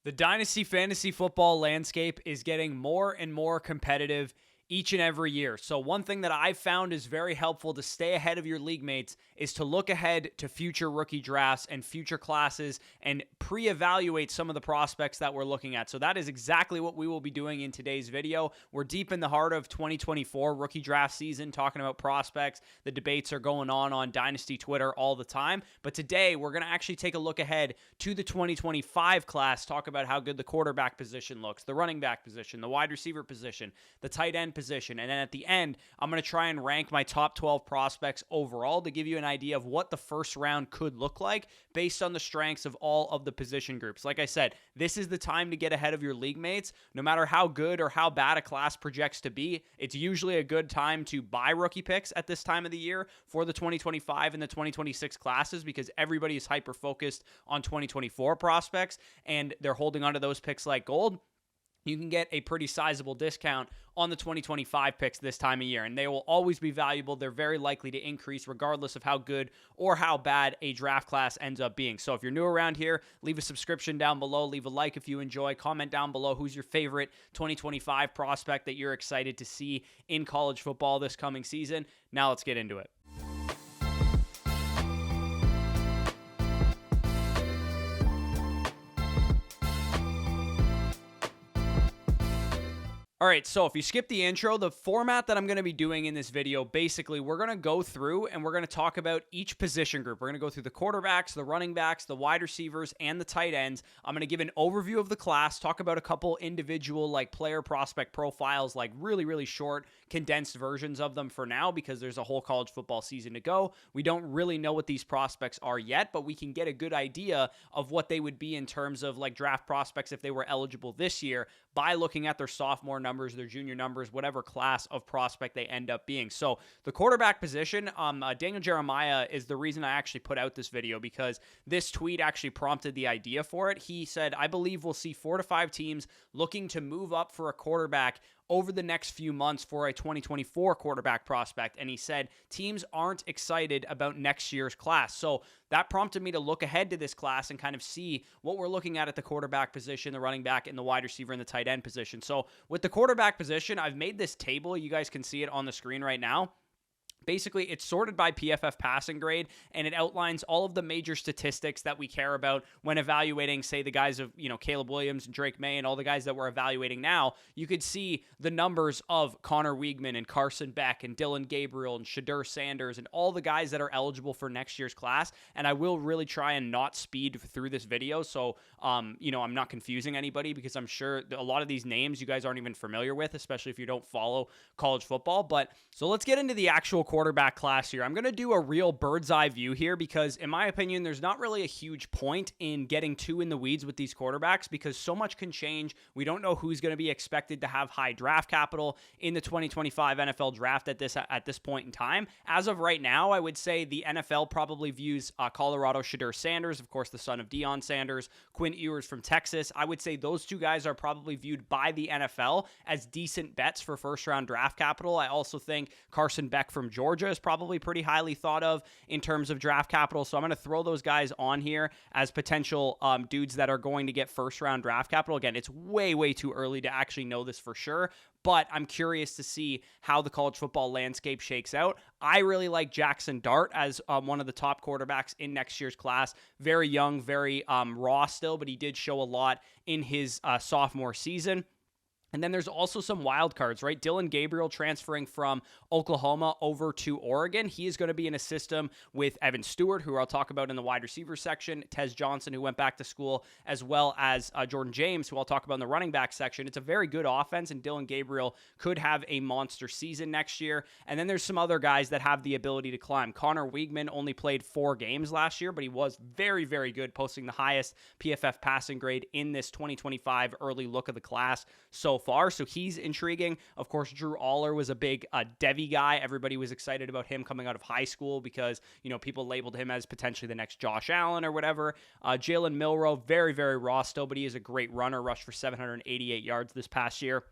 The Dynasty fantasy football landscape is getting more and more competitive each and every year. So one thing that I've found is very helpful to stay ahead of your league mates is to look ahead to future rookie drafts and future classes and pre-evaluate some of the prospects that we're looking at. So that is exactly what we will be doing in today's video. We're deep in the heart of 2024 rookie draft season, talking about prospects. The debates are going on Dynasty Twitter all the time. But today we're going to actually take a look ahead to the 2025 class, talk about how good the quarterback position looks, the running back position, the wide receiver position, the tight end position. And then at the end, I'm going to try and rank my top 12 prospects overall to give you an idea of what the first round could look like based on the strengths of all of the position groups. Like I said, this is the time to get ahead of your league mates. No matter how good or how bad a class projects to be, it's usually a good time to buy rookie picks at this time of the year for the 2025 and the 2026 classes because everybody is hyper-focused on 2024 prospects and they're holding onto those picks like gold. You can get a pretty sizable discount on the 2025 picks this time of year, and they will always be valuable. They're very likely to increase regardless of how good or how bad a draft class ends up being. So if you're new around here, leave a subscription down below, leave a like if you enjoy, comment down below who's your favorite 2025 prospect that you're excited to see in college football this coming season. Now let's get into it. All right, so if you skip the intro, the format that I'm going to be doing in this video, basically, we're going to go through and we're going to talk about each position group. We're going to go through the quarterbacks, the running backs, the wide receivers, and the tight ends. I'm going to give an overview of the class, talk about a couple individual like player prospect profiles, like really short, condensed versions of them for now because there's a whole college football season to go. We don't really know what these prospects are yet, but we can get a good idea of what they would be in terms of like draft prospects if they were eligible this year by looking at their sophomore numbers, their junior numbers, whatever class of prospect they end up being. So the quarterback position, Daniel Jeremiah is the reason I actually put out this video because this tweet actually prompted the idea for it. He said, I believe we'll see 4 to 5 teams looking to move up for a quarterback over the next few months for a 2024 quarterback prospect. And he said teams aren't excited about next year's class. So that prompted me to look ahead to this class and kind of see what we're looking at the quarterback position, the running back, and the wide receiver and the tight end position. So with the quarterback position, I've made this table. You guys can see it on the screen right now. Basically, it's sorted by PFF passing grade, and it outlines all of the major statistics that we care about when evaluating, say, the guys of, Caleb Williams and Drake May and all the guys that we're evaluating now. You could see the numbers of Connor Weigman and Carson Beck and Dylan Gabriel and Shedeur Sanders and all the guys that are eligible for next year's class, and I will really try and not speed through this video, so, I'm not confusing anybody because I'm sure a lot of these names you guys aren't even familiar with, especially if you don't follow college football. But so let's get into the actual quarterback class here. I'm going to do a real bird's eye view here because in my opinion, there's not really a huge point in getting too in the weeds with these quarterbacks because so much can change. We don't know who's going to be expected to have high draft capital in the 2025 NFL draft at this point in time. As of right now, I would say the NFL probably views Colorado Shedeur Sanders, of course, the son of Deion Sanders, Quinn Ewers from Texas. I would say those two guys are probably viewed by the NFL as decent bets for first round draft capital. I also think Carson Beck from Georgia is probably pretty highly thought of in terms of draft capital. So I'm going to throw those guys on here as potential dudes that are going to get first round draft capital. Again, it's way too early to actually know this for sure, but I'm curious to see how the college football landscape shakes out. I really like Jackson Dart as one of the top quarterbacks in next year's class. Very young, very raw still, but he did show a lot in his sophomore season. And then there's also some wild cards, right? Dylan Gabriel transferring from Oklahoma over to Oregon. He is going to be in a system with Evan Stewart, who I'll talk about in the wide receiver section, Tez Johnson, who went back to school, as well as Jordan James, who I'll talk about in the running back section. It's a very good offense, and Dylan Gabriel could have a monster season next year. And then there's some other guys that have the ability to climb. Connor Weigman only played 4 games last year, but he was very good, posting the highest PFF passing grade in this 2025 early look of the class so far, so he's intriguing. Of course, Drew Aller was a big devy guy. Everybody was excited about him coming out of high school because, people labeled him as potentially the next Josh Allen or whatever. Jalen Milroe, very raw still, but he is a great runner, rushed for 788 yards this past year.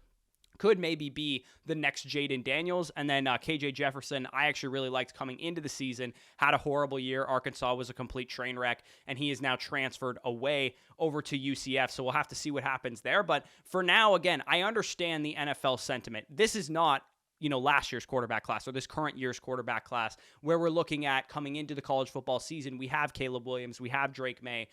could maybe be the next Jaden Daniels. And then KJ Jefferson, I actually really liked coming into the season, had a horrible year. Arkansas was a complete train wreck, and he is now transferred away over to UCF. So we'll have to see what happens there. But for now, again, I understand the NFL sentiment. This is not last year's quarterback class or this current year's quarterback class where we're looking at coming into the college football season. We have Caleb Williams, we have Drake May.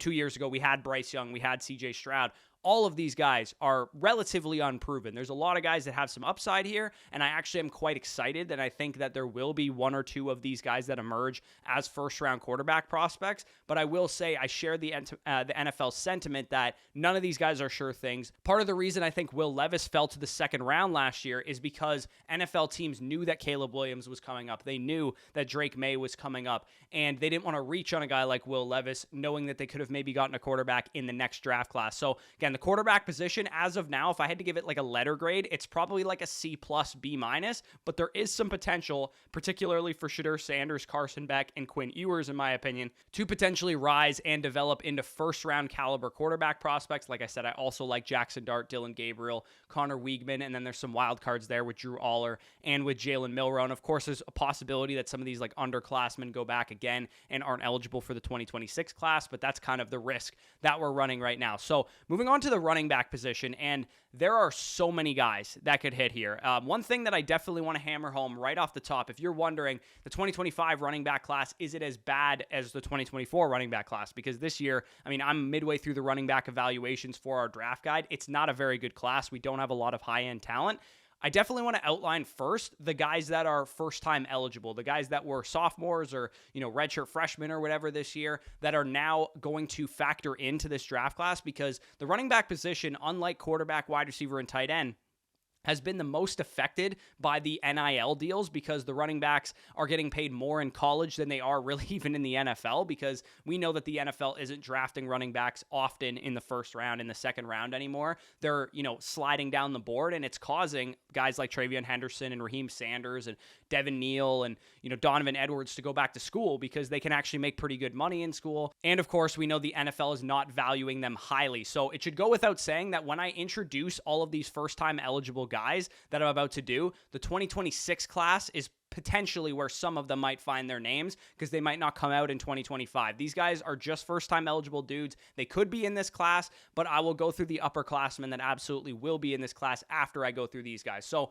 2 years ago, we had Bryce Young, we had CJ Stroud. All of these guys are relatively unproven. There's a lot of guys that have some upside here, and I actually am quite excited that I think that there will be one or two of these guys that emerge as first-round quarterback prospects. But I will say I share the NFL sentiment that none of these guys are sure things. Part of the reason I think Will Levis fell to the second round last year is because NFL teams knew that Caleb Williams was coming up. They knew that Drake May was coming up, and they didn't want to reach on a guy like Will Levis, knowing that they could have maybe gotten a quarterback in the next draft class. So again, the quarterback position as of now, if I had to give it like a letter grade, it's probably like a C+, B-, but there is some potential, particularly for Shedeur Sanders, Carson Beck, and Quinn Ewers, in my opinion, to potentially rise and develop into first-round caliber quarterback prospects. Like I said, I also like Jackson Dart, Dylan Gabriel, Connor Wiegman, and then there's some wild cards there with Drew Aller and with Jalen Milroe. And of course, there's a possibility that some of these like underclassmen go back again and aren't eligible for the 2026 class, but that's kind of the risk that we're running right now. So moving on to the running back position, and there are so many guys that could hit here. One thing that I definitely want to hammer home right off the top, if you're wondering, the 2025 running back class, is it as bad as the 2024 running back class? Because this year, I'm midway through the running back evaluations for our draft guide. It's not a very good class. We don't have a lot of high-end talent. I definitely want to outline first the guys that are first-time eligible, the guys that were sophomores or, redshirt freshmen or whatever this year that are now going to factor into this draft class, because the running back position, unlike quarterback, wide receiver, and tight end, has been the most affected by the NIL deals, because the running backs are getting paid more in college than they are really even in the NFL, because we know that the NFL isn't drafting running backs often in the first round, in the second round anymore. They're, sliding down the board, and it's causing guys like Travion Henderson and Raheem Sanders and Devin Neal and, Donovan Edwards to go back to school because they can actually make pretty good money in school. And of course, we know the NFL is not valuing them highly. So it should go without saying that when I introduce all of these first-time eligible guys that I'm about to do, the 2026 class is potentially where some of them might find their names, because they might not come out in 2025. These guys are just first-time eligible dudes. They could be in this class, but I will go through the upperclassmen that absolutely will be in this class after I go through these guys. So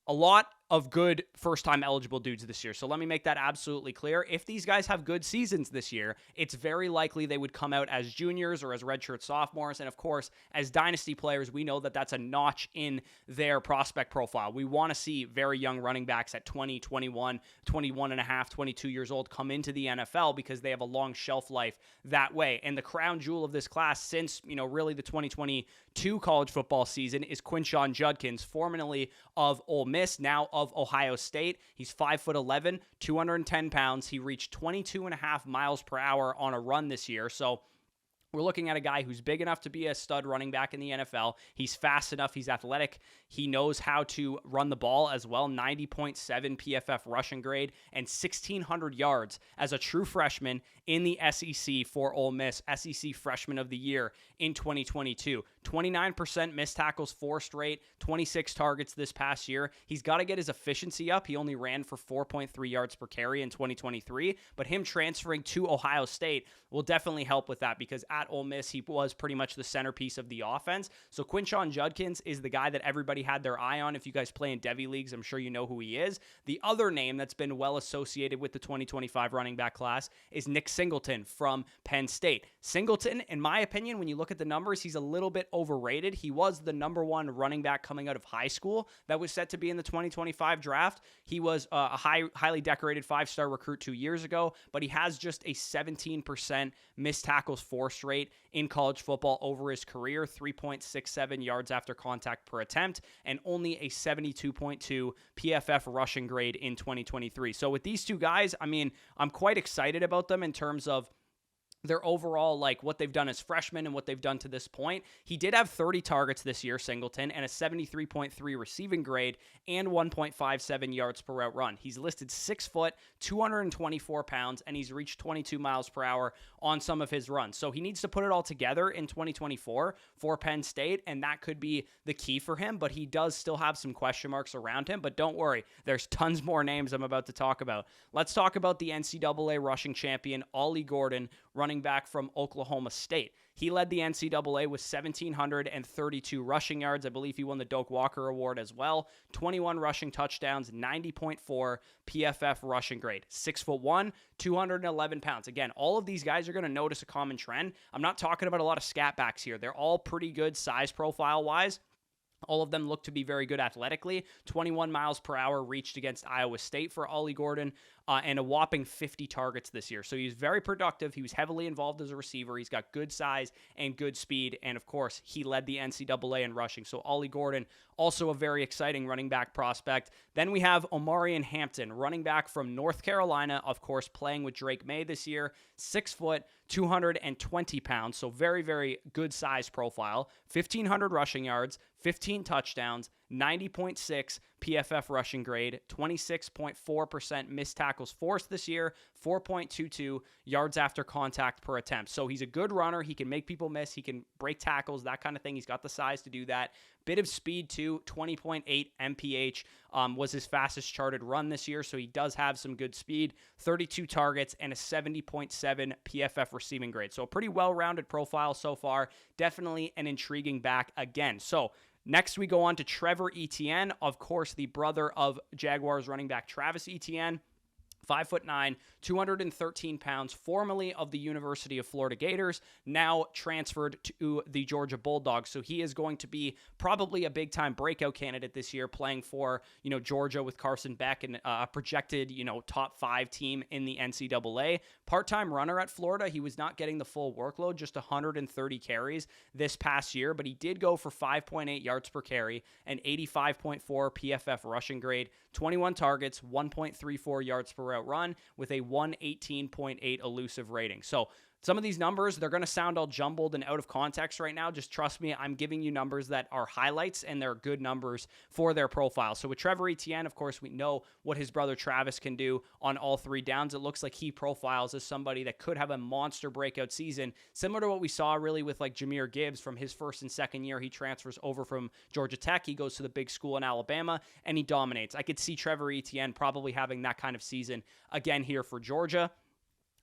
a lot of good first-time eligible dudes this year. So let me make that absolutely clear. If these guys have good seasons this year, it's very likely they would come out as juniors or as redshirt sophomores. And of course, as dynasty players, we know that that's a notch in their prospect profile. We want to see very young running backs at 20, 21, 21 and a half, 22 years old come into the NFL, because they have a long shelf life that way. And the crown jewel of this class since, really the 2022 college football season is Quinshon Judkins, formerly of Ole Miss, now of Ohio State. He's 5'11", 210 pounds. He reached 22.5 miles per hour on a run this year. So we're looking at a guy who's big enough to be a stud running back in the NFL. He's fast enough. He's athletic. He knows how to run the ball as well. 90.7 PFF rushing grade and 1,600 yards as a true freshman in the SEC for Ole Miss, SEC Freshman of the Year in 2022. 29% missed tackles forced rate, 26 targets this past year. He's got to get his efficiency up. He only ran for 4.3 yards per carry in 2023, but him transferring to Ohio State will definitely help with that, because at Ole Miss, he was pretty much the centerpiece of the offense. So Quinshon Judkins is the guy that everybody had their eye on. If you guys play in devy leagues, I'm sure you know who he is. The other name that's been well associated with the 2025 running back class is Nick Singleton from Penn State. Singleton, in my opinion, when you look at the numbers, he's a little bit overrated. He was the number one running back coming out of high school that was set to be in the 2025 draft. He was a highly decorated 5-star recruit 2 years ago, but he has just a 17% missed tackles forced rate in college football over his career, 3.67 yards after contact per attempt, and only a 72.2 PFF rushing grade in 2023. So with these two guys, I'm quite excited about them in terms of their overall, like what they've done as freshmen and what they've done to this point. He did have 30 targets this year, Singleton, and a 73.3 receiving grade and 1.57 yards per route run. He's listed 6 foot, 224 pounds, and he's reached 22 miles per hour on some of his runs. So he needs to put it all together in 2024 for Penn State, and that could be the key for him, but he does still have some question marks around him. But don't worry, there's tons more names I'm about to talk about. Let's talk about the NCAA rushing champion, Ollie Gordon, running back from Oklahoma State. He led the NCAA with 1,732 rushing yards. I believe he won the Doak Walker Award as well. 21 rushing touchdowns, 90.4 PFF rushing grade. 6'1", 211 pounds. Again, all of these guys are going to notice a common trend. I'm not talking about a lot of scat backs here. They're all pretty good size profile-wise. All of them look to be very good athletically. 21 miles per hour reached against Iowa State for Ollie Gordon, and a whopping 50 targets this year. So he's very productive. He was heavily involved as a receiver. He's got good size and good speed. And of course, he led the NCAA in rushing. So Ollie Gordon, also a very exciting running back prospect. Then we have Omarion Hampton, running back from North Carolina, of course, playing with Drake May this year. 6 foot, 220 pounds. So very, very good size profile. 1,500 rushing yards, 15 touchdowns, 90.6 PFF rushing grade, 26.4% missed tackles forced this year, 4.22 yards after contact per attempt. So he's a good runner. He can make people miss. He can break tackles, that kind of thing. He's got the size to do that. Bit of speed too, 20.8 MPH was his fastest charted run this year. So he does have some good speed, 32 targets and a 70.7 PFF receiving grade. So a pretty well-rounded profile so far. Definitely an intriguing back again. So next, we go on to Trevor Etienne, of course, the brother of Jaguars running back Travis Etienne. 5'9", 213 pounds, formerly of the University of Florida Gators, now transferred to the Georgia Bulldogs. So he is going to be probably a big-time breakout candidate this year, playing for, Georgia with Carson Beck and a projected, top 5 team in the NCAA. Part-time runner at Florida. He was not getting the full workload, just 130 carries this past year, but he did go for 5.8 yards per carry, an 85.4 PFF rushing grade, 21 targets, 1.34 yards per route run with a 118.8 elusive rating. So some of these numbers, they're going to sound all jumbled and out of context right now. Just trust me, I'm giving you numbers that are highlights and they're good numbers for their profile. So with Trevor Etienne, of course, we know what his brother Travis can do on all 3 downs. It looks like he profiles as somebody that could have a monster breakout season, similar to what we saw really with like Jahmyr Gibbs from his first and second year. He transfers over from Georgia Tech. He goes to the big school in Alabama and he dominates. I could see Trevor Etienne probably having that kind of season again here for Georgia.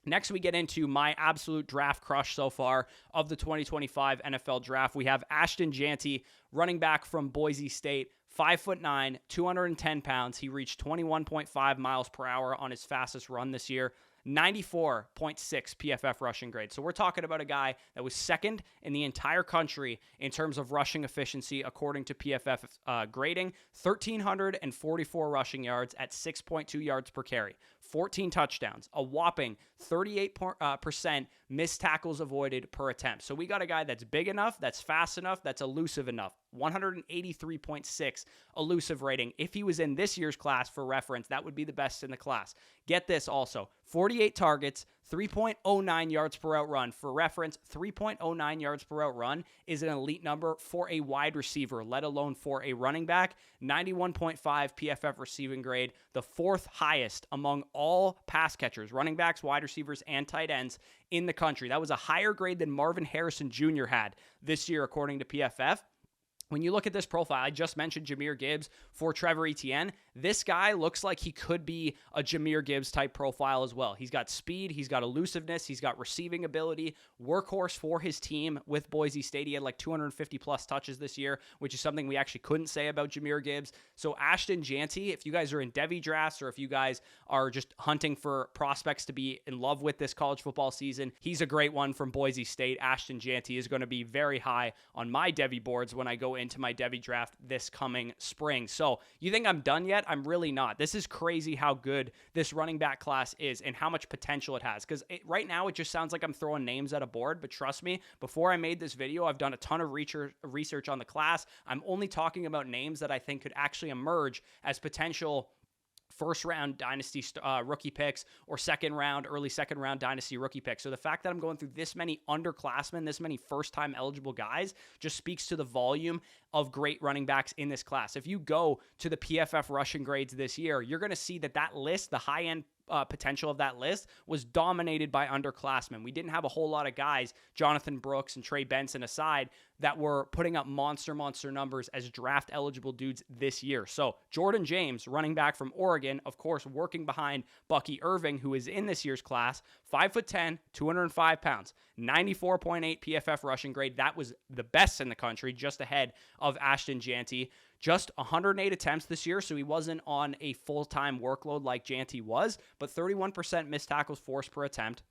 Next, we get into my absolute draft crush so far of the 2025 NFL Draft. We have Ashton Jeanty, running back from Boise State, 5'9", 210 pounds. He reached 21.5 miles per hour on his fastest run this year. 94.6 PFF rushing grade. So we're talking about a guy that was second in the entire country in terms of rushing efficiency according to PFF grading. 1,344 rushing yards at 6.2 yards per carry. 14 touchdowns, a whopping 38% missed tackles avoided per attempt. So we got a guy that's big enough, that's fast enough, that's elusive enough. 183.6 elusive rating. If he was in this year's class, for reference, that would be the best in the class. Get this also, 48 targets, 3.09 yards per route run. For reference, 3.09 yards per route run is an elite number for a wide receiver, let alone for a running back. 91.5 PFF receiving grade, the 4th highest among all pass catchers, running backs, wide receivers, and tight ends in the country. That was a higher grade than Marvin Harrison Jr. had this year, according to PFF. When you look at this profile, I just mentioned Jahmyr Gibbs for Trevor Etienne. This guy looks like he could be a Jahmyr Gibbs type profile as well. He's got speed, he's got elusiveness, he's got receiving ability, workhorse for his team with Boise State. He had like 250 plus touches this year, which is something we actually couldn't say about Jahmyr Gibbs. So Ashton Jeanty, if you guys are in devy drafts or if you guys are just hunting for prospects to be in love with this college football season, he's a great one from Boise State. Ashton Jeanty is going to be very high on my devy boards when I go into my devy draft this coming spring. So you think I'm done yet? I'm really not. This is crazy how good this running back class is and how much potential it has. Because right now it just sounds like I'm throwing names at a board, but trust me, before I made this video, I've done a ton of research on the class. I'm only talking about names that I think could actually emerge as potential first round dynasty rookie picks or early second round dynasty rookie picks. So the fact that I'm going through this many underclassmen, this many first time eligible guys, just speaks to the volume of great running backs in this class. If you go to the PFF rushing grades this year, you're going to see that list, the high end potential of that list, was dominated by underclassmen. We didn't have a whole lot of guys, Jonathan Brooks and Trey Benson aside, that were putting up monster numbers as draft eligible dudes this year. So Jordan James, running back from Oregon, of course, working behind Bucky Irving, who is in this year's class, 5'10", 205 pounds, 94.8 PFF rushing grade. That was the best in the country, just ahead of Ashton Janty. Just 108 attempts this year, so he wasn't on a full-time workload like Janty was, but 31% missed tackles forced per attempt.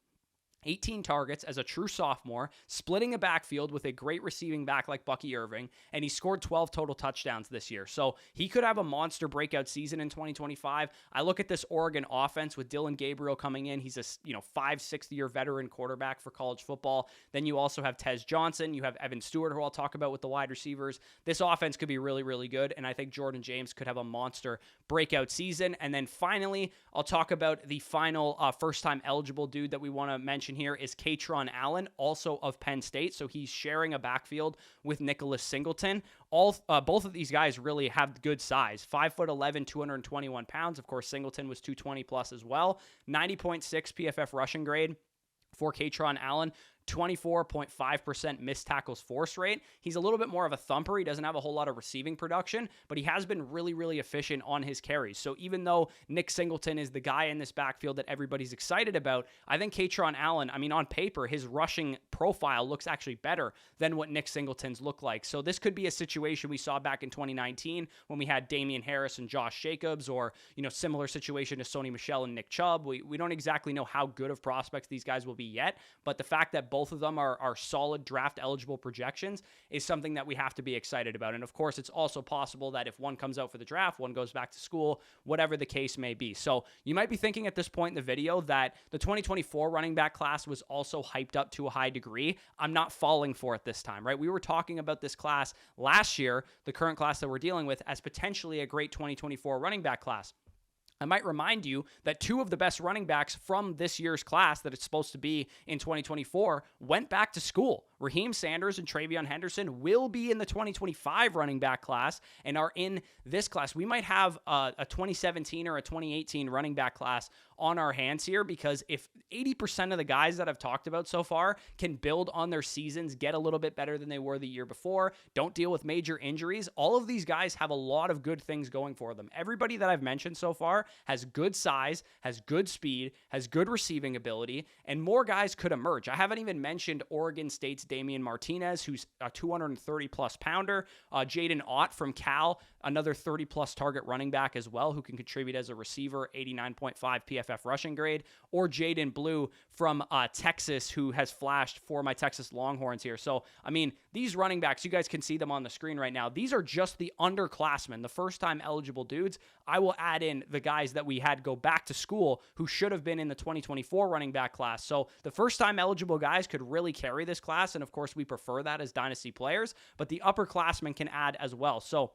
18 targets as a true sophomore, splitting a backfield with a great receiving back like Bucky Irving, and he scored 12 total touchdowns this year. So he could have a monster breakout season in 2025. I look at this Oregon offense with Dylan Gabriel coming in. He's a 5-6-year veteran quarterback for college football. Then you also have Tez Johnson. You have Evan Stewart, who I'll talk about with the wide receivers. This offense could be really, really good, and I think Jordan James could have a monster breakout season. And then finally, I'll talk about the final first-time eligible dude that we want to mention here is Katron Allen, also of Penn State. So he's sharing a backfield with Nicholas Singleton. Both of these guys really have good size. 5'11", 221 pounds. Of course, Singleton was 220 plus as well. 90.6 PFF rushing grade for Katron Allen. 24.5% missed tackles force rate. He's a little bit more of a thumper. He doesn't have a whole lot of receiving production, but he has been really, really efficient on his carries. So even though Nick Singleton is the guy in this backfield that everybody's excited about, I think Katron Allen, on paper, his rushing profile looks actually better than what Nick Singleton's look like. So this could be a situation we saw back in 2019 when we had Damian Harris and Josh Jacobs, or, similar situation to Sony Michel and Nick Chubb. We don't exactly know how good of prospects these guys will be yet, but the fact that both of them are solid draft eligible projections is something that we have to be excited about. And of course, it's also possible that if one comes out for the draft, one goes back to school, whatever the case may be. So you might be thinking at this point in the video that the 2024 running back class was also hyped up to a high degree. I'm not falling for it this time, right? We were talking about this class last year, the current class that we're dealing with, as potentially a great 2024 running back class. I might remind you that two of the best running backs from this year's class that it's supposed to be in 2024 went back to school. Raheem Sanders and Travion Henderson will be in the 2025 running back class and are in this class. We might have a 2017 or a 2018 running back class on our hands here, because if 80% of the guys that I've talked about so far can build on their seasons, get a little bit better than they were the year before, don't deal with major injuries, all of these guys have a lot of good things going for them. Everybody that I've mentioned so far has good size, has good speed, has good receiving ability, and more guys could emerge. I haven't even mentioned Oregon State's Damian Martinez, who's a 230-plus pounder. Jaden Ott from Cal, another 30-plus target running back as well, who can contribute as a receiver, 89.5 PFF rushing grade. Or Jaden Blue from Texas, who has flashed for my Texas Longhorns here. So, these running backs, you guys can see them on the screen right now. These are just the underclassmen, the first-time eligible dudes. I will add in the guys that we had go back to school who should have been in the 2024 running back class. So the first-time eligible guys could really carry this class, and of course we prefer that as dynasty players, but the upperclassmen can add as well. So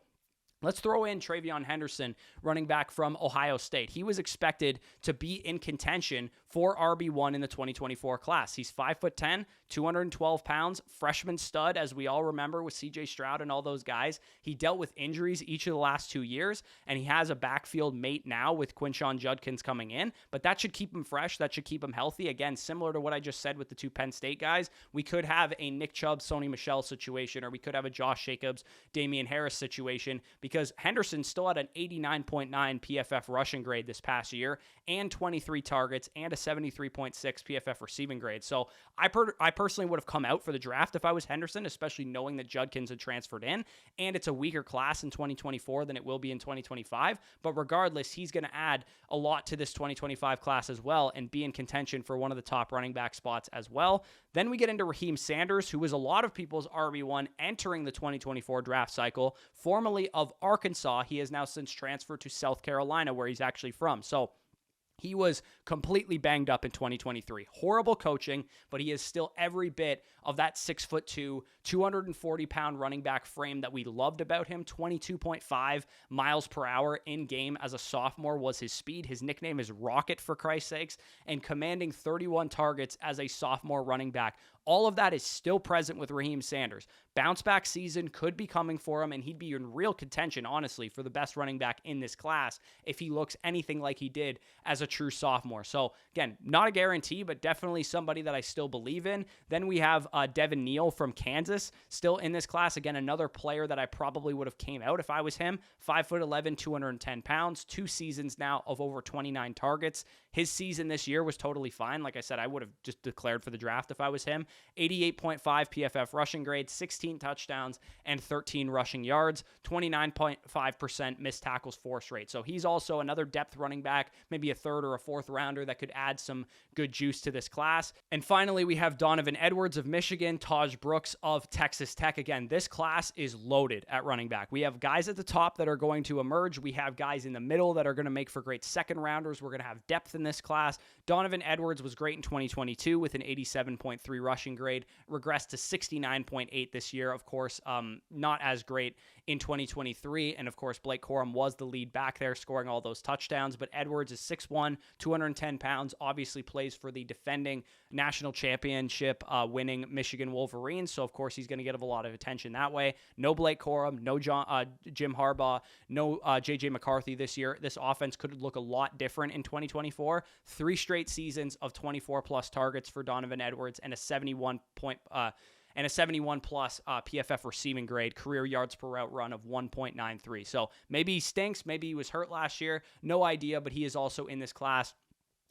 let's throw in Travion Henderson, running back from Ohio State. He was expected to be in contention for RB1 in the 2024 class. He's 5'10", 212 pounds, freshman stud, as we all remember with CJ Stroud and all those guys. He dealt with injuries each of the last 2 years, and he has a backfield mate now with Quinshon Judkins coming in, but that should keep him fresh. That should keep him healthy. Again, similar to what I just said with the two Penn State guys, we could have a Nick Chubb, Sony Michel situation, or we could have a Josh Jacobs, Damian Harris situation, because Henderson still had an 89.9 PFF rushing grade this past year, and 23 targets, and a 73.6 PFF receiving grade. So I personally would have come out for the draft if I was Henderson, especially knowing that Judkins had transferred in, and it's a weaker class in 2024 than it will be in 2025. But regardless, he's going to add a lot to this 2025 class as well and be in contention for one of the top running back spots as well. Then we get into Raheem Sanders, who was a lot of people's RB1 entering the 2024 draft cycle, formerly of Arkansas. He has now since transferred to South Carolina, where he's actually from. So He was completely banged up in 2023. Horrible coaching, but he is still every bit of that 6'2", 240-pound running back frame that we loved about him. 22.5 miles per hour in game as a sophomore was his speed. His nickname is Rocket, for Christ's sakes, and commanding 31 targets as a sophomore running back. All of that is still present with Raheem Sanders. Bounce back season could be coming for him, and he'd be in real contention, honestly, for the best running back in this class if he looks anything like he did as a true sophomore. So, again, not a guarantee, but definitely somebody that I still believe in. Then we have Devin Neal from Kansas still in this class. Again, another player that I probably would have came out if I was him. 5'11", 210 pounds, 2 seasons now of over 29 targets. His season this year was totally fine. Like I said, I would have just declared for the draft if I was him. 88.5 PFF rushing grade, 16 touchdowns, and 13 rushing yards, 29.5% missed tackles force rate. So he's also another depth running back, maybe a third or a fourth rounder that could add some good juice to this class. And finally, we have Donovan Edwards of Michigan, Taj Brooks of Texas Tech. Again, this class is loaded at running back. We have guys at the top that are going to emerge. We have guys in the middle that are going to make for great second rounders. We're going to have depth in this class. Donovan Edwards was great in 2022 with an 87.3 rushing grade, regressed to 69.8 this year. Of course, not as great in 2023. And of course, Blake Corum was the lead back there, scoring all those touchdowns. But Edwards is 6'1", 210 pounds, obviously plays for the defending national championship winning Michigan Wolverines. So, of course, he's going to get a lot of attention that way. No Blake Corum, no Jim Harbaugh, no J.J. McCarthy this year. This offense could look a lot different in 2024. 3 straight seasons of 24-plus targets for Donovan Edwards and a 71 plus PFF receiving grade, career yards per route run of 1.93. So maybe he stinks. Maybe he was hurt last year. No idea, but he is also in this class.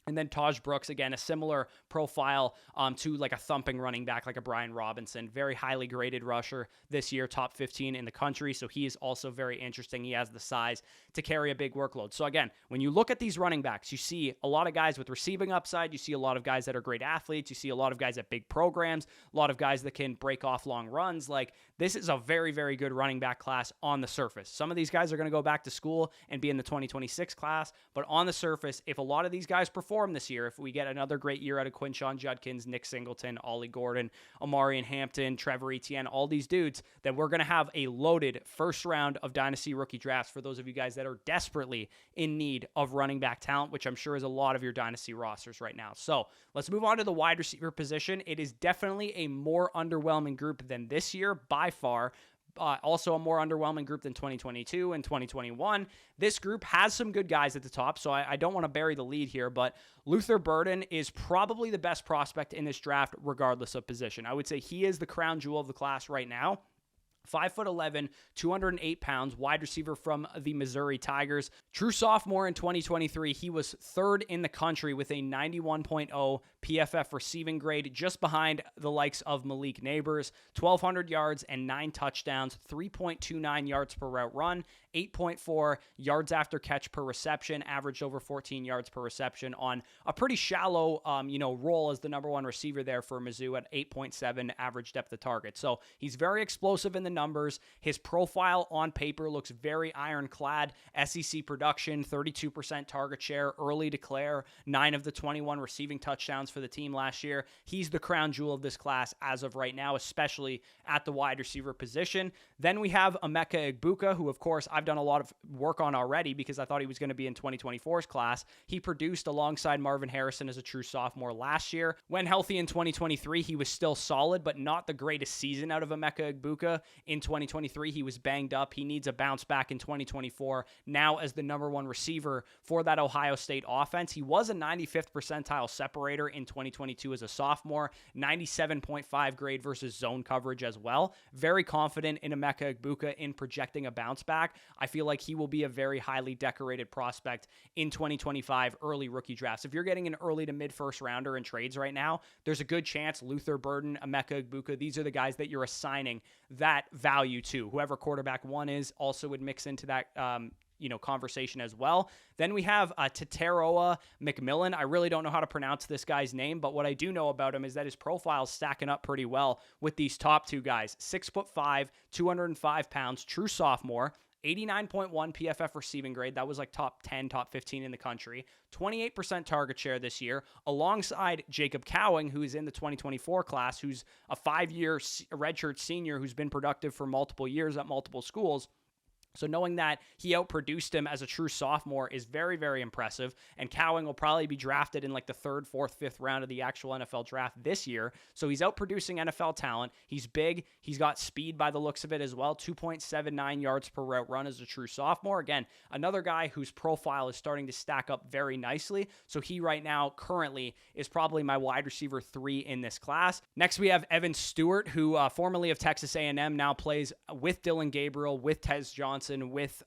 And then Taj Brooks, again, a similar profile to like a thumping running back like a Brian Robinson. Very highly graded rusher this year, top 15 in the country. So he is also very interesting. He has the size to carry a big workload. So again, when you look at these running backs, you see a lot of guys with receiving upside. You see a lot of guys that are great athletes. You see a lot of guys at big programs, a lot of guys that can break off long runs. Like, this is a very, very good running back class on the surface. Some of these guys are going to go back to school and be in the 2026 class. But on the surface, if a lot of these guys perform this year, if we get another great year out of Quinshon Judkins, Nick Singleton, Ollie Gordon, Amarian Hampton, Trevor Etienne, all these dudes, then we're going to have a loaded first round of Dynasty rookie drafts for those of you guys that are desperately in need of running back talent, which I'm sure is a lot of your Dynasty rosters right now. So let's move on to the wide receiver position. It is definitely a more underwhelming group than this year by far. Also a more underwhelming group than 2022 and 2021. This group has some good guys at the top, so I don't want to bury the lead here, but Luther Burden is probably the best prospect in this draft regardless of position. I would say he is the crown jewel of the class right now. 5'11", 208 pounds, wide receiver from the Missouri Tigers. True sophomore in 2023, he was third in the country with a 91.0 PFF receiving grade, just behind the likes of Malik Neighbors. 1,200 yards and 9 touchdowns, 3.29 yards per route run, 8.4 yards after catch per reception, averaged over 14 yards per reception on a pretty shallow, role as the number 1 receiver there for Mizzou at 8.7 average depth of target. So he's very explosive in the numbers. His profile on paper looks very ironclad. SEC production, 32% target share, early declare, 9 of the 21 receiving touchdowns for the team last year. He's the crown jewel of this class as of right now, especially at the wide receiver position. Then we have Emeka Egbuka, who, of course, I've done a lot of work on already because I thought he was going to be in 2024's class. He produced alongside Marvin Harrison as a true sophomore last year. When healthy in 2023, he was still solid, but not the greatest season out of Emeka Egbuka. In 2023, he was banged up. He needs a bounce back in 2024. Now as the number 1 receiver for that Ohio State offense. He was a 95th percentile separator in 2022 as a sophomore, 97.5 grade versus zone coverage as well. Very confident in Emeka Egbuka in projecting a bounce back. I feel like he will be a very highly decorated prospect in 2025 early rookie drafts. If you're getting an early to mid first rounder in trades right now, there's a good chance Luther Burden, Emeka Egbuka, these are the guys that you're assigning that value to. Whoever quarterback 1 is also would mix into that conversation as well. Then we have Teteroa McMillan. I really don't know how to pronounce this guy's name, but what I do know about him is that his profile is stacking up pretty well with these top 2 guys. 6'5", 205 pounds, true sophomore, 89.1 PFF receiving grade. That was like top 10, top 15 in the country. 28% target share this year, alongside Jacob Cowing, who is in the 2024 class, who's a 5-year redshirt senior who's been productive for multiple years at multiple schools. So knowing that he outproduced him as a true sophomore is very, very impressive. And Cowing will probably be drafted in like the 3rd, 4th, 5th round of the actual NFL draft this year. So he's outproducing NFL talent. He's big. He's got speed by the looks of it as well. 2.79 yards per route run as a true sophomore. Again, another guy whose profile is starting to stack up very nicely. So he right now currently is probably my wide receiver 3 in this class. Next, we have Evan Stewart, who formerly of Texas A&M, now plays with Dillon Gabriel, with Tez Johnson, with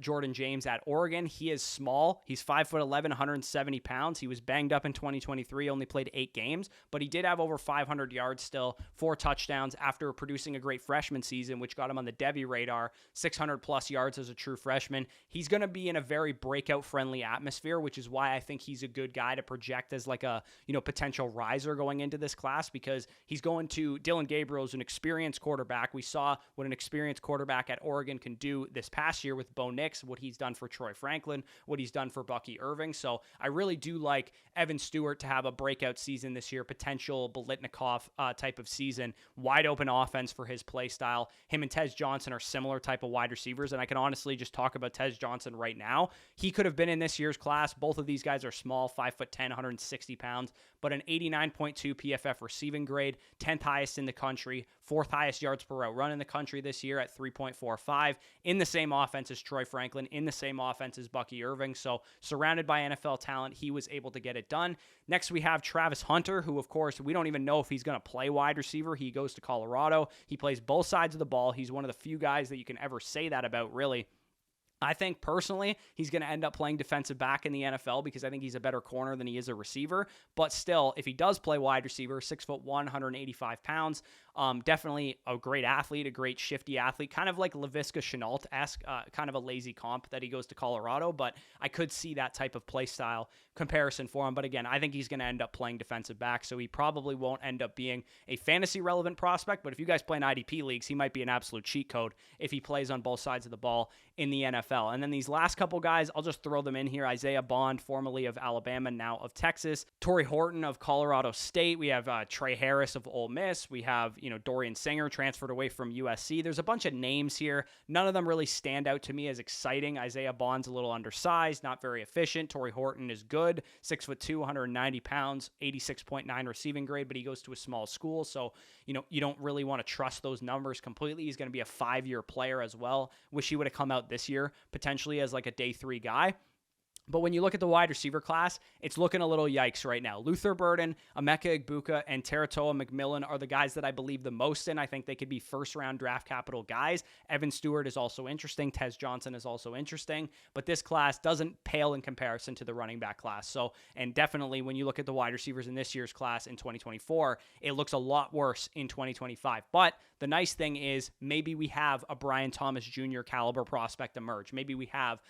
Jordan James at Oregon. He is small. He's 5'11", 170 pounds. He was banged up in 2023, only played 8 games, but he did have over 500 yards still, 4 touchdowns after producing a great freshman season, which got him on the devy radar, 600 plus yards as a true freshman. He's going to be in a very breakout friendly atmosphere, which is why I think he's a good guy to project as like a, potential riser going into this class, because he's going to Dillon Gabriel is an experienced quarterback. We saw what an experienced quarterback at Oregon can do this past year with Bo Nix, what he's done for Troy Franklin, what he's done for Bucky Irving. So I really do like Evan Stewart to have a breakout season this year, potential Biletnikoff type of season, wide open offense for his play style. Him and Tez Johnson are similar type of wide receivers, and I can honestly just talk about Tez Johnson right now. He could have been in this year's class. Both of these guys are small, 5'10", 160 pounds, but an 89.2 PFF receiving grade, 10th highest in the country, 4th highest yards per route run in the country this year at 3.45, in the same offense as Troy Franklin, in the same offense as Bucky Irving. So surrounded by NFL talent, he was able to get it done. Next, we have Travis Hunter, who, of course, we don't even know if he's going to play wide receiver. He goes to Colorado. He plays both sides of the ball. He's one of the few guys that you can ever say that about, really. I think personally he's going to end up playing defensive back in the NFL because I think he's a better corner than he is a receiver. But still, if he does play wide receiver, 6'1", 185 pounds, definitely a great athlete, a great shifty athlete, kind of like Laviska Shenault-esque, kind of a lazy comp that he goes to Colorado. But I could see that type of play style comparison for him. But again, I think he's going to end up playing defensive back, so he probably won't end up being a fantasy relevant prospect. But if you guys play in IDP leagues, he might be an absolute cheat code if he plays on both sides of the ball in the NFL. And then these last couple guys, I'll just throw them in here. Isaiah Bond, formerly of Alabama, now of Texas. Torrey Horton of Colorado State. We have Trey Harris of Ole Miss. We have, Dorian Singer transferred away from USC. There's a bunch of names here. None of them really stand out to me as exciting. Isaiah Bond's a little undersized, not very efficient. Torrey Horton is good, 6'2", 190 pounds, 86.9 receiving grade, but he goes to a small school. So, you don't really want to trust those numbers completely. He's going to be a 5-year player as well. Wish he would have come out this year, potentially as like a day 3 guy. But when you look at the wide receiver class, it's looking a little yikes right now. Luther Burden, Emeka Egbuka, and Teratoa McMillan are the guys that I believe the most in. I think they could be first-round draft capital guys. Evan Stewart is also interesting. Tez Johnson is also interesting. But this class doesn't pale in comparison to the running back class. So, and definitely when you look at the wide receivers in this year's class in 2024, it looks a lot worse in 2025. But the nice thing is maybe we have a Brian Thomas Jr. caliber prospect emerge. Maybe we have,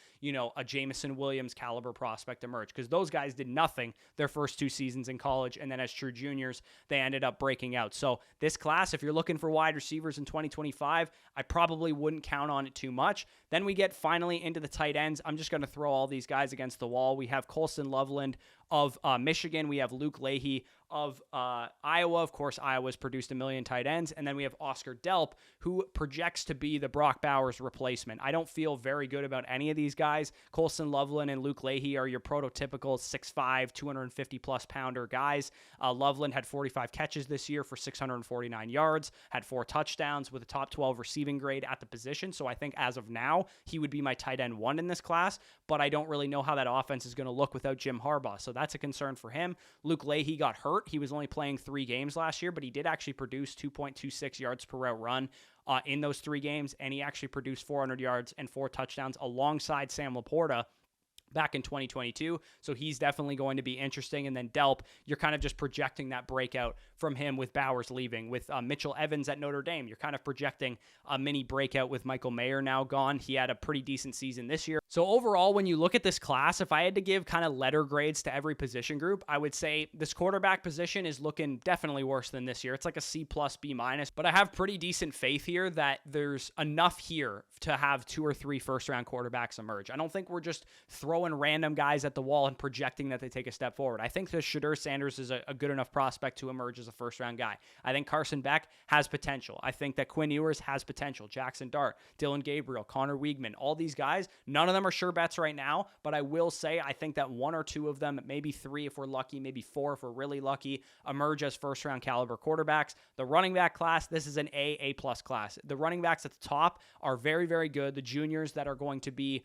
a Jameson Williams caliber prospect emerge, because those guys did nothing their first 2 seasons in college, and then as true juniors, they ended up breaking out. So this class, if you're looking for wide receivers in 2025, I probably wouldn't count on it too much. Then we get finally into the tight ends. I'm just going to throw all these guys against the wall. We have Colson Loveland of Michigan. We have Luke Leahy of Iowa. Of course, Iowa's produced a million tight ends. And then we have Oscar Delp, who projects to be the Brock Bowers replacement. I don't feel very good about any of these guys. Colson Loveland and Luke Leahy are your prototypical 6'5", 250-plus pounder guys. Loveland had 45 catches this year for 649 yards, had 4 touchdowns with a top 12 receiving grade at the position. So I think as of now, he would be my tight end 1 in this class, but I don't really know how that offense is going to look without Jim Harbaugh. So that's a concern for him. Luke Leahy got hurt. He was only playing 3 games last year, but he did actually produce 2.26 yards per route run in those 3 games, and he actually produced 400 yards and 4 touchdowns alongside Sam Laporta. back in 2022. So he's definitely going to be interesting. And then Delp, you're kind of just projecting that breakout from him with Bowers leaving. With Mitchell Evans at Notre Dame, you're kind of projecting a mini breakout with Michael Mayer now gone. He had a pretty decent season this year. So overall, when you look at this class, if I had to give kind of letter grades to every position group, I would say this quarterback position is looking definitely worse than this year. It's like a C+, B-, but I have pretty decent faith here that there's enough here to have 2 or 3 first-round quarterbacks emerge. I don't think we're just throwing random guys at the wall and projecting that they take a step forward. I think that Shedeur Sanders is a good enough prospect to emerge as a first-round guy. I think Carson Beck has potential. I think that Quinn Ewers has potential. Jackson Dart, Dylan Gabriel, Connor Wiegman, all these guys, none of them are sure bets right now, but I will say I think that 1 or 2 of them, maybe 3 if we're lucky, maybe 4 if we're really lucky, emerge as first-round caliber quarterbacks. The running back class, this is an A+ class. The running backs at the top are very, very good. The juniors that are going to be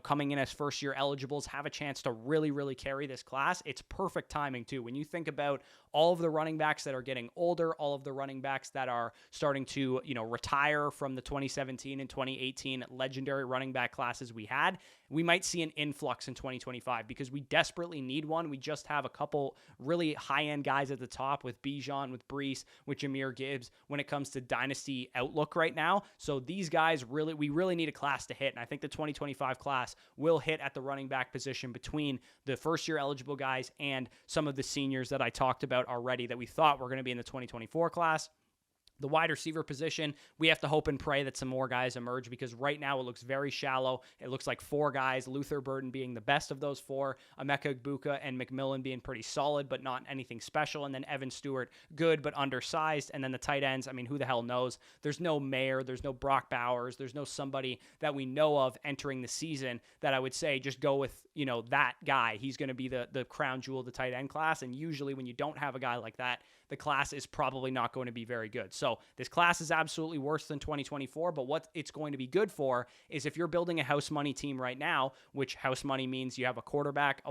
coming in as first-year eligibles have a chance to really, really carry this class. It's perfect timing, too. When you think about all of the running backs that are getting older, all of the running backs that are starting to, retire from the 2017 and 2018 legendary running back classes we had, we might see an influx in 2025 because we desperately need one. We just have a couple really high-end guys at the top with Bijan, with Brees, with Jahmyr Gibbs when it comes to dynasty outlook right now. So these guys we really need a class to hit. And I think the 2025 class will hit at the running back position between the first-year eligible guys and some of the seniors that I talked about already that we thought were going to be in the 2024 class. The wide receiver position, we have to hope and pray that some more guys emerge because right now it looks very shallow. It looks like 4 guys, Luther Burden being the best of those 4, Emeka Egbuka and McMillan being pretty solid but not anything special, and then Evan Stewart, good but undersized, and then the tight ends, I mean, who the hell knows? There's no Mayer, there's no Brock Bowers, there's no somebody that we know of entering the season that I would say just go with, that guy. He's going to be the crown jewel of the tight end class, and usually when you don't have a guy like that, the class is probably not going to be very good. So this class is absolutely worse than 2024, but what it's going to be good for is if you're building a house money team right now, which house money means you have a quarterback,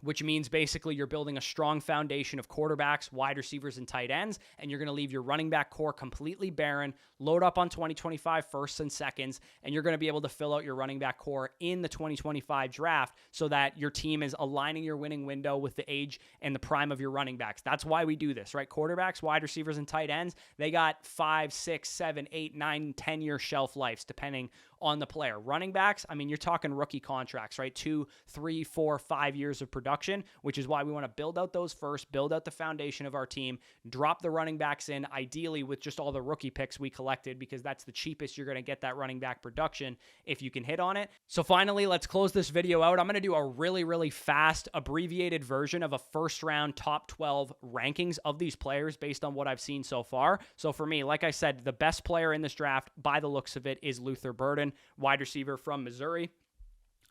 which means basically you're building a strong foundation of quarterbacks, wide receivers, and tight ends, and you're going to leave your running back core completely barren, load up on 2025 firsts and seconds, and you're going to be able to fill out your running back core in the 2025 draft so that your team is aligning your winning window with the age and the prime of your running backs. That's why we do this, right? Quarterbacks, wide receivers, and tight ends, they got 5, 6, 7, 8, 9, 10-year shelf lives, depending on the player. Running backs, I mean, you're talking rookie contracts, right? 2, 3, 4, 5 years of production, which is why we want to build out those first, build out the foundation of our team, drop the running backs in, ideally with just all the rookie picks we collected, because that's the cheapest you're going to get that running back production if you can hit on it. So finally, let's close this video out. I'm going to do a really, really fast, abbreviated version of a first round top 12 rankings of these players based on what I've seen so far. So for me, like I said, the best player in this draft, by the looks of it, is Luther Burden, wide receiver from Missouri.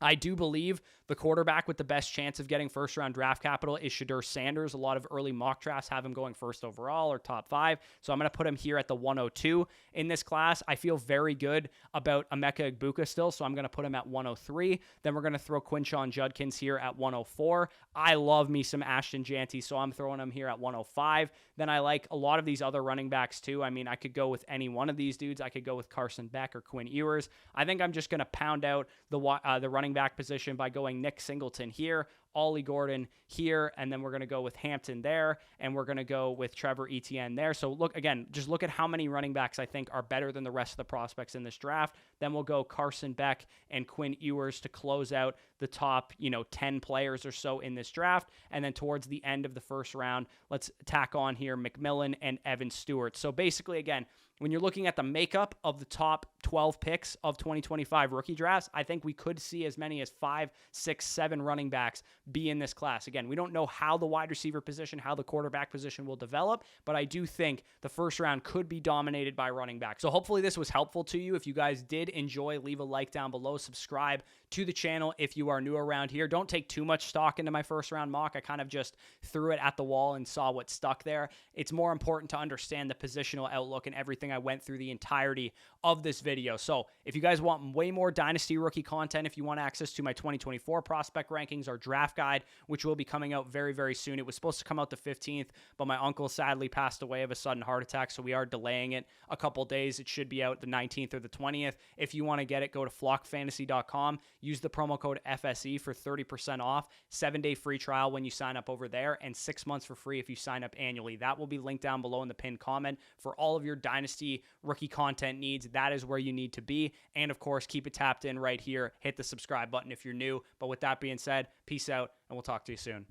I do believe the quarterback with the best chance of getting first-round draft capital is Shedeur Sanders. A lot of early mock drafts have him going first overall or top 5, so I'm going to put him here at the 102 in this class. I feel very good about Emeka Egbuka still, so I'm going to put him at 103. Then we're going to throw Quinshon Judkins here at 104. I love me some Ashton Jeanty, so I'm throwing him here at 105. Then I like a lot of these other running backs too. I mean, I could go with any one of these dudes. I could go with Carson Beck or Quinn Ewers. I think I'm just going to pound out the running back position by going Nick Singleton here, Ollie Gordon here, and then we're going to go with Hampton there, and we're going to go with Trevor Etienne there. So look, again, just look at how many running backs I think are better than the rest of the prospects in this draft. Then we'll go Carson Beck and Quinn Ewers to close out the top, 10 players or so in this draft. And then towards the end of the first round, let's tack on here McMillan and Evan Stewart. So basically, again, when you're looking at the makeup of the top 12 picks of 2025 rookie drafts, I think we could see as many as 5, 6, 7 running backs be in this class. Again, we don't know how the wide receiver position, how the quarterback position will develop, but I do think the first round could be dominated by running backs. So hopefully this was helpful to you. If you guys did enjoy, leave a like down below, subscribe to the channel if you are new around here. Don't take too much stock into my first round mock. I kind of just threw it at the wall and saw what stuck there. It's more important to understand the positional outlook and everything I went through the entirety of this video. So if you guys want way more Dynasty rookie content, if you want access to my 2024 prospect rankings, our draft draft guide, which will be coming out very, very soon. It was supposed to come out the 15th, but my uncle sadly passed away of a sudden heart attack, so we are delaying it a couple days. It should be out the 19th or the 20th. If you want to get it, go to flockfantasy.com. Use the promo code FSE for 30% off, 7-day free trial when you sign up over there, and 6 months for free if you sign up annually. That will be linked down below in the pinned comment for all of your Dynasty rookie content needs. That is where you need to be. And of course, keep it tapped in right here. Hit the subscribe button if you're new. But with that being said, peace out, and we'll talk to you soon.